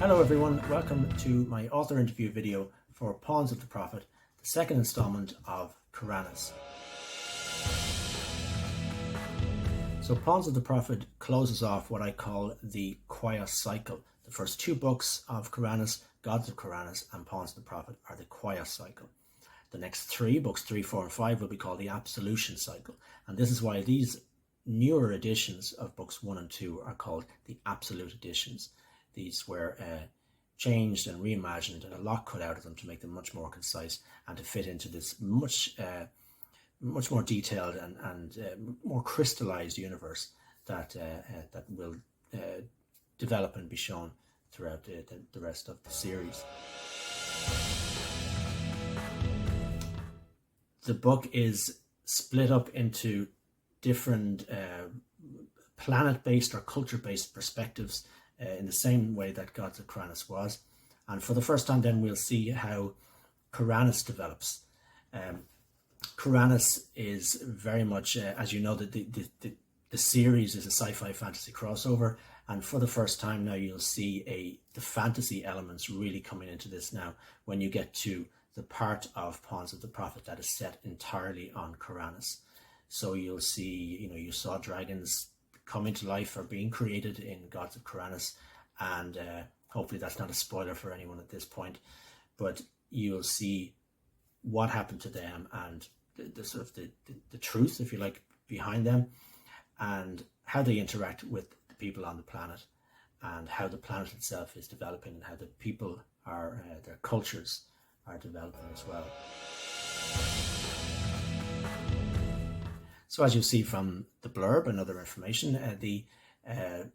Hello everyone, welcome to my author interview video for Pawns of the Prophet, the second installment of Kuranes. So Pawns of the Prophet closes off what I call the Quaos cycle. The first two books of Kuranes, Gods of Kuranes and Pawns of the Prophet, are the Quaos cycle. The next three, books 3, 4 and 5, will be called the Absolution cycle. And this is why these newer editions of books 1 and 2 are called the Absolute editions. These were changed and reimagined and a lot cut out of them to make them much more concise and to fit into this much more detailed and more crystallized universe that will develop and be shown throughout the rest of the series. The book is split up into different planet-based or culture-based perspectives in the same way that Gods of Kuranes was. And for the first time then we'll see how Kuranes develops. Kuranes is very much, as you know, the series is a sci-fi fantasy crossover, and for the first time now you'll see the fantasy elements really coming into this now when you get to the part of Pawns of the Prophet that is set entirely on Kuranes. So you'll see, you saw dragons come into life or being created in Gods of Kuranes, and hopefully that's not a spoiler for anyone at this point, but you'll see what happened to them and the sort of the truth, if you like, behind them, and how they interact with the people on the planet, and how the planet itself is developing, and how the people are, their cultures are developing as well. So as you see from the blurb and other information, the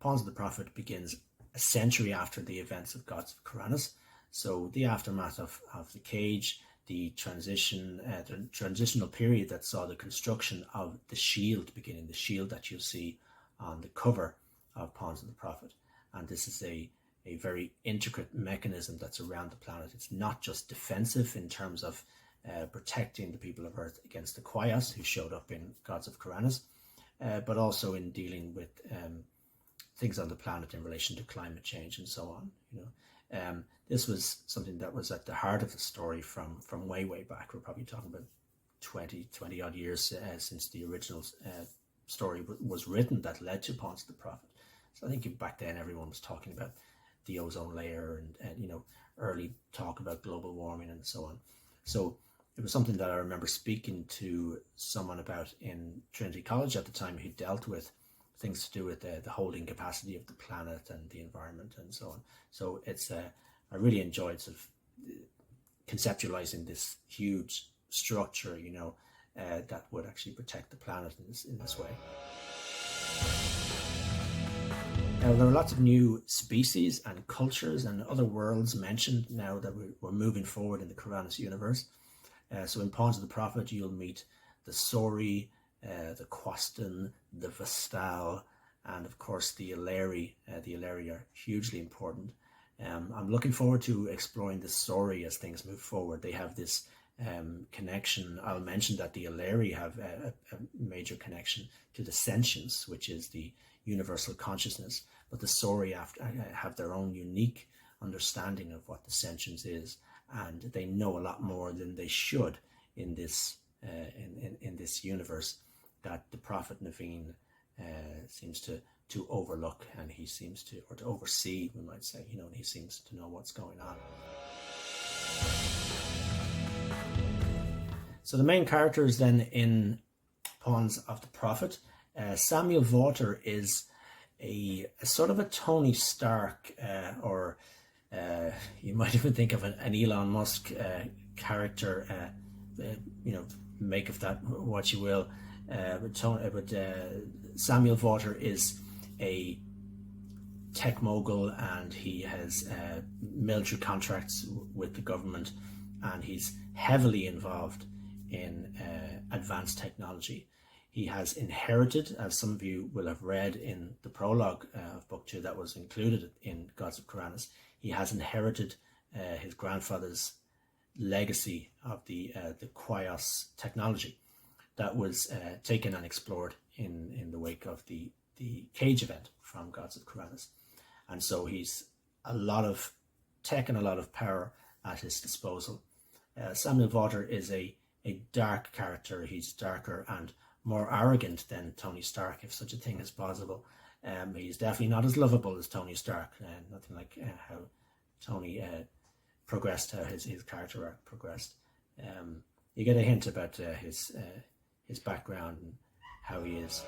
Pawns of the Prophet begins a century after the events of Gods of Kuranes. So the aftermath of the Cage, the transitional period that saw the construction of the shield beginning, the shield that you'll see on the cover of Pawns of the Prophet. And this is a very intricate mechanism that's around the planet. It's not just defensive in terms of protecting the people of Earth against the Quaos who showed up in Gods of Kuranes, but also in dealing with things on the planet in relation to climate change and so on. This was something that was at the heart of the story from way back. We're probably talking about 20 odd years since the original story was written that led to Pawns of the Prophet. So I think back then everyone was talking about the ozone layer and early talk about global warming and so on. So it was something that I remember speaking to someone about in Trinity College at the time who dealt with things to do with the holding capacity of the planet and the environment and so on. So it's I really enjoyed sort of conceptualizing this huge structure, that would actually protect the planet in this way. Now, there are lots of new species and cultures and other worlds mentioned now that we're moving forward in the Kuranes universe. So in Pawns of the Prophet, you'll meet the Sori, the Quastan, the Vestal, and of course the Eleri. The Eleri are hugely important. I'm looking forward to exploring the Sori as things move forward. They have this connection. I'll mention that the Eleri have a major connection to the sentience, which is the universal consciousness, but the Sori have their own unique understanding of what the sentience is, and they know a lot more than they should in this in this universe that the Prophet Naveen seems to overlook, and he seems to, or to oversee, we might say, and he seems to know what's going on. So the main characters then in Pawns of the Prophet, Samuel Vaughter is a sort of a Tony Stark, or you might even think of an Elon Musk character, make of that what you will. But Samuel Vaughter is a tech mogul, and he has military contracts with the government, and he's heavily involved in advanced technology. He has inherited, as some of you will have read in the prologue of book 2 that was included in Gods of Kuranes, he has inherited his grandfather's legacy of the Quaos technology that was taken and explored in the wake of the Cage event from Gods of Kuranes. And so he's a lot of tech and a lot of power at his disposal. Samuel Vaughter is a dark character. He's darker and more arrogant than Tony Stark, if such a thing is possible. He's definitely not as lovable as Tony Stark. Nothing like how Tony progressed, how his character arc progressed. You get a hint about his background and how he is.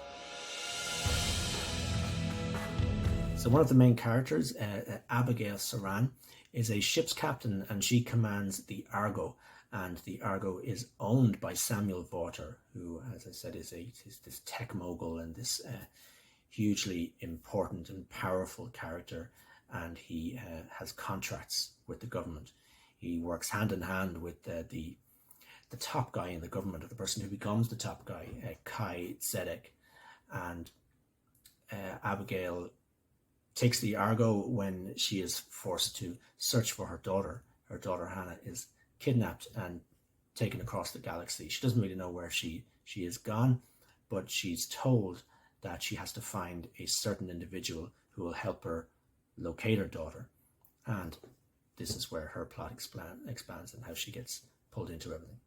So one of the main characters, Abigail Saran, is a ship's captain, and she commands the Argo. And the Argo is owned by Samuel Vaughter, who, as I said, is this tech mogul and this hugely important and powerful character. And he has contracts with the government. He works hand in hand with the top guy in the government, or the person who becomes the top guy, Kai Zedek. And Abigail takes the Argo when she is forced to search for her daughter. Her daughter Hannah is kidnapped and taken across the galaxy. She doesn't really know where she is gone, but she's told that she has to find a certain individual who will help her locate her daughter. And this is where her plot expands and how she gets pulled into everything.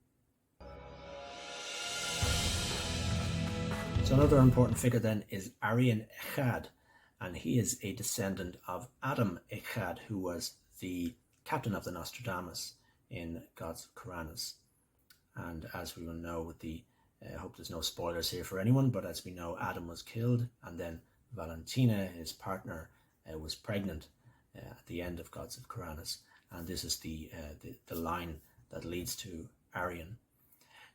So another important figure then is Arian Echad, and he is a descendant of Adam Echad, who was the captain of the Nostradamus in Gods of Kuranes. And as we will know, I hope there's no spoilers here for anyone, but as we know, Adam was killed, and then Valentina, his partner, was pregnant at the end of Gods of Kuranes, and this is the line that leads to Arian.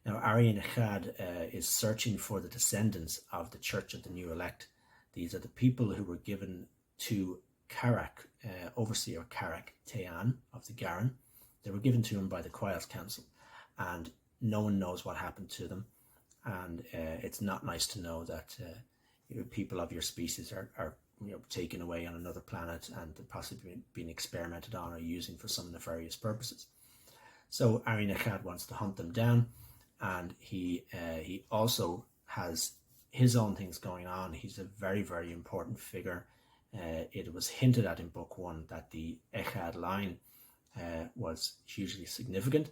Now, Arian Echad is searching for the descendants of the Church of the New Elect. These are the people who were given to Karak, overseer Karak Tean of the Garen. They were given to him by the Quiet Council, and no one knows what happened to them. And it's not nice to know that people of your species are taken away on another planet and possibly being experimented on or using for some nefarious purposes. So Arian Echad wants to hunt them down, and he also has his own things going on. He's a very, very important figure. It was hinted at in book 1 that the Echad line was hugely significant,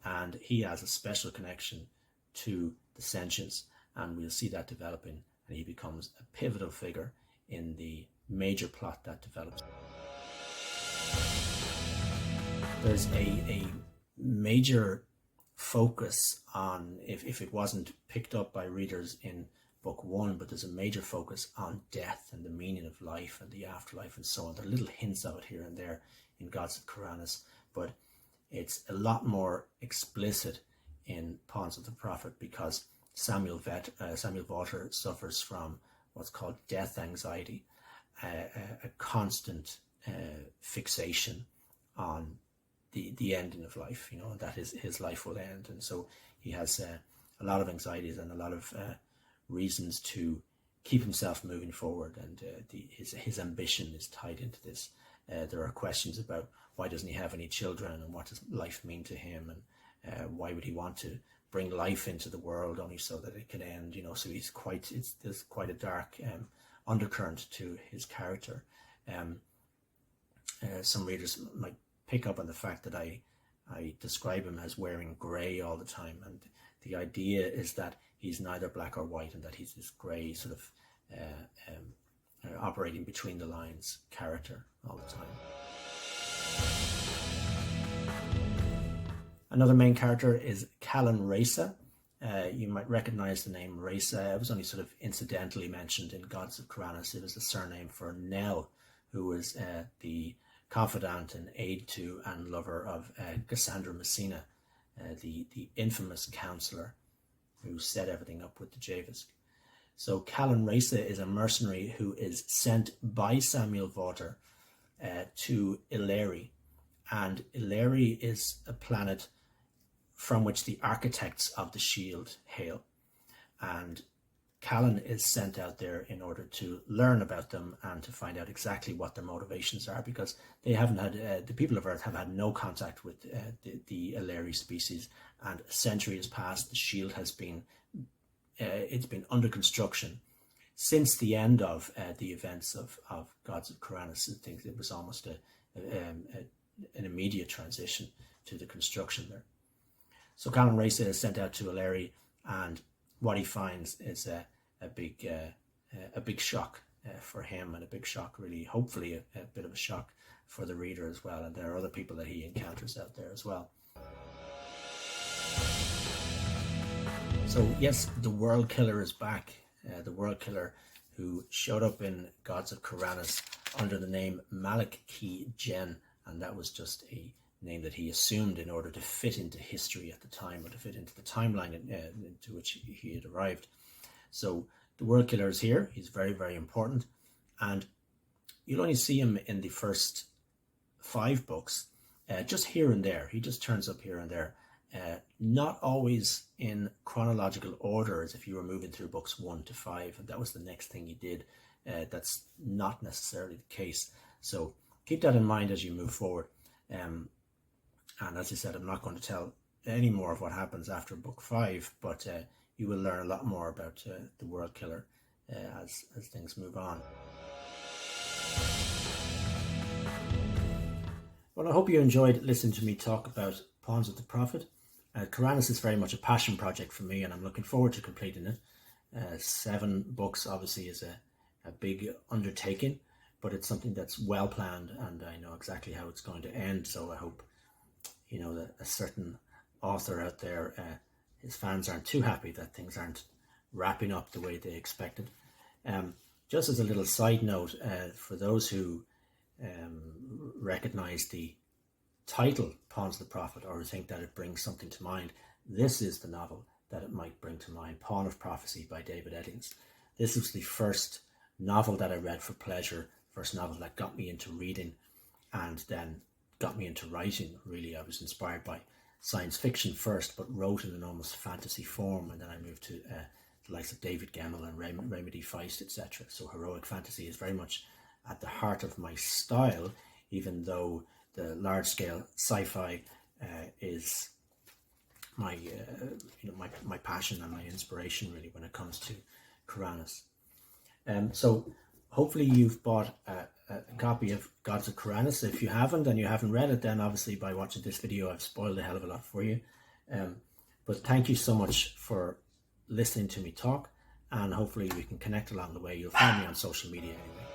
and he has a special connection to the Sentients, and we'll see that developing, and he becomes a pivotal figure in the major plot that develops. There's a major focus on, if it wasn't picked up by readers in book 1, but there's a major focus on death and the meaning of life and the afterlife and so on. There are little hints of it here and there in Gods of Kuranes, but it's a lot more explicit in Pawns of the Prophet, because Samuel Vaughter suffers from what's called death anxiety, a constant fixation on the ending of life, that his life will end. And so he has a lot of anxieties and a lot of reasons to keep himself moving forward, and his ambition is tied into this. There are questions about why doesn't he have any children, and what does life mean to him, and why would he want to bring life into the world only so that it can end, so there's quite a dark undercurrent to his character. Some readers might pick up on the fact that I describe him as wearing grey all the time, and the idea is that he's neither black or white, and that he's this grey sort of operating between the lines character all the time. Another main character is Callan Reza. You might recognize the name Reza. It was only sort of incidentally mentioned in Gods of Kuranes. It was the surname for Nell, who was the confidant and aide to and lover of Cassandra Messina, the infamous counselor who set everything up with the Javis. So Callan Reza is a mercenary who is sent by Samuel Vaughter to Illyri, and Illyri is a planet from which the architects of the Shield hail, and Callan is sent out there in order to learn about them and to find out exactly what their motivations are, because they haven't had the people of Earth have had no contact with the Illyri species, and a century has passed. The Shield has been it's been under construction since the end of the events of Gods of Kuranes. I think it was almost an immediate transition to the construction there. So Colin Racey is sent out to O'Leary, and what he finds is a big shock for him, and a big shock, really, hopefully a bit of a shock for the reader as well. And there are other people that he encounters out there as well. So yes, the World Killer is back. The World Killer who showed up in Gods of Kuranes under the name Malik Ki Jen, and that was just a name that he assumed in order to fit into history at the time, or to fit into the timeline into which he had arrived. So the World Killer is here. He's very, very important, and you'll only see him in the first 5 books, just here and there. He just turns up here and there, not always in chronological order as if you were moving through books 1 to 5, and that was the next thing he did. That's not necessarily the case, so keep that in mind as you move forward. And as I said, I'm not going to tell any more of what happens after book 5, but you will learn a lot more about the World Killer as things move on. Well, I hope you enjoyed listening to me talk about Pawns of the Prophet. Kuranes is very much a passion project for me, and I'm looking forward to completing it. 7 books obviously is a big undertaking, but it's something that's well planned, and I know exactly how it's going to end. So I hope, that a certain author out there, his fans aren't too happy that things aren't wrapping up the way they expected. Just as a little side note, for those who recognize the title Pawns of the Prophet, or who think that it brings something to mind, this is the novel that it might bring to mind, Pawn of Prophecy by David Eddings. This was the first novel that I read for pleasure, first novel that got me into reading and then got me into writing. Really, I was inspired by science fiction first, but wrote in an almost fantasy form, and then I moved to the likes of David Gemmell and Raymond E. Feist, etc. So heroic fantasy is very much at the heart of my style, even though the large-scale sci-fi is my passion and my inspiration, really, when it comes to Kuranes. So hopefully you've bought a copy of Gods of Kuranes. If you haven't, and you haven't read it, then obviously by watching this video I've spoiled a hell of a lot for you. But thank you so much for listening to me talk, and hopefully we can connect along the way. You'll find me on social media anyway.